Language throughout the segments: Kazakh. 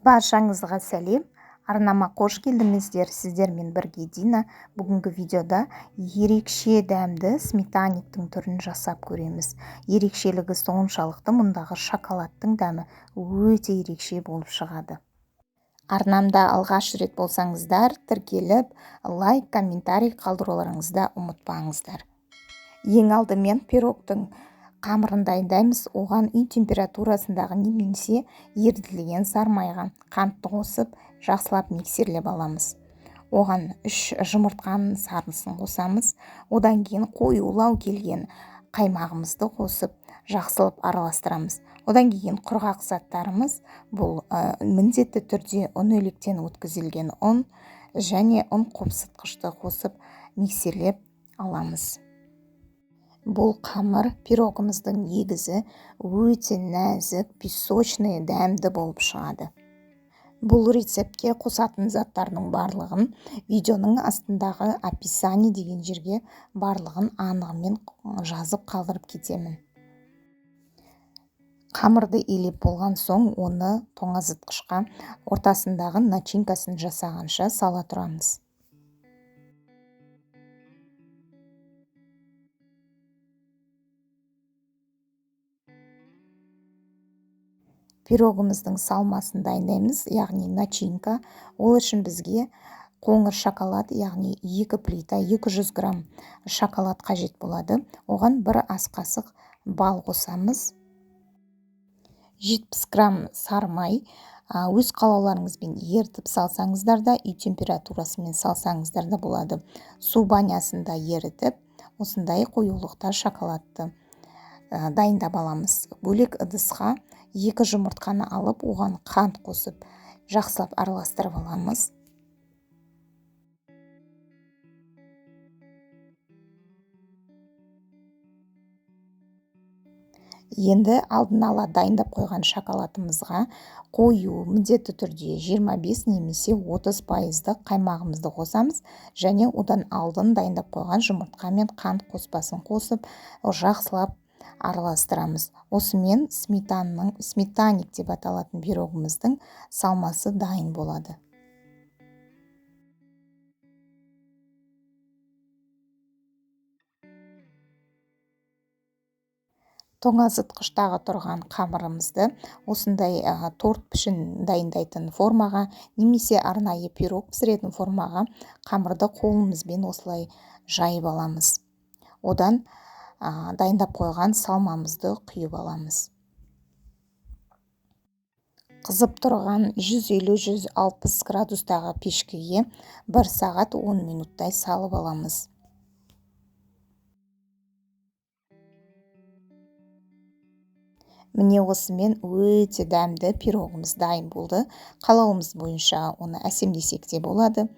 Баршаңызға сәлем. Арнама қош келдіңіздер. Сіздермен бірге Дина. Бүгінгі видеода ерекше дәмді сметаниктің түрін жасап көреміз. Ерекшелігі соншалықты, мұндағы шоколадтың дәмі өте ерекше болып шығады. Арнамда алғаш рет болсаңыздар, тіркеліп, лайк, комментарий қалдыруларыңызды ұмытпаңыздар. Ең алдымен пирогтың қамырын дайындаймыз. Оған үй температурасындағы немесе ерітілген сармайға қантты қосып, жақсылап миксерлеп аламыз. Оған 3 жұмыртқаның сарысын қосамыз. Одан кейін қоюлау келген қаймағымызды қосып, жақсылап араластырамыз. Одан кейін құрғақ заттарымыз, бұл міндетті түрде ұн електен өткізілген ұн және ұн қопсытқышты қосып миксерлеп аламыз. Бұл қамыр пирогымыздың негізі өте нәзік, песочный, дәмді болып шығады. Бұл рецептке қосатын заттардың барлығын видеоның астындағы описание деген жерге барлығын анығымен жазып қалдырып кетемін. Қамырды илеп болған соң, оны тоңазытқышқа ортасындағы начинкасын жасағанша сала тұрамыз. Пирогымыздың салмасын дайындаймыз, яғни начинка. Ол үшін бізге қоңыр шоколад, яғни 2 плита 200 грамм шоколад қажет болады. Оған 1 ас қасық бал қосамыз. 70 грамм сармай. Өз қалауларыңызбен ерітіп салсаңыздар да, үй температурасымен салсаңыздар да болады. Су банясында ерітіп, осындай қоюлықта шоколадты дайындап аламыз. Бөлек ыдысқа 2 жұмыртқаны алып, оған қант қосып, жақсылап араластырып аламыз. Енді алдын ала дайындап қойған шоколадымызға қою міндетті түрде 25 немесе 30% қаймағымызды қосамыз және одан алдын дайындап қойған жұмыртқа мен қант қоспасын қосып, жақсылап араластырамыз. Осымен сметаник деп аталатын пирогымыздың салмасы дайын болады. Тоңазытқыштағы тұрған қамырымызды осындай торт пішін дайындайтын формаға немесе арнайы пирог пісіретін формаға қамырды қолымызбен осылай жайып аламыз. Одан дайындап қойған салмамызды құйып аламыз. Қызып тұрған 150-160 градустағы пешкеге 1 сағат 10 минуттай салып аламыз. Міне осымен өте дәмді пирогымыз дайын болды. Қалауымыз бойынша оны әсемдесек те болады,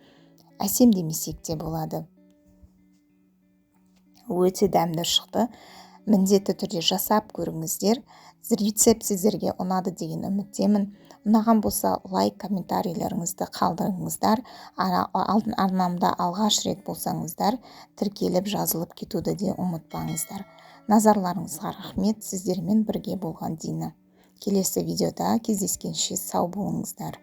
әсемдемесек те болады. Өте дәмді шықты. Міндетті түрде жасап көріңіздер. Рецепт сіздерге ұнады деген үміттемін. Ұнаған болса, лайк, комментарийлеріңізді қалдырыңыздар. Арнамда алғаш рет болсаңыздар, тіркеліп жазылып кетуді де ұмытпаңыздар. Назарларыңызға рахмет. Сіздермен бірге болған Дина. Келесі видеода кездескенше сау болыңыздар.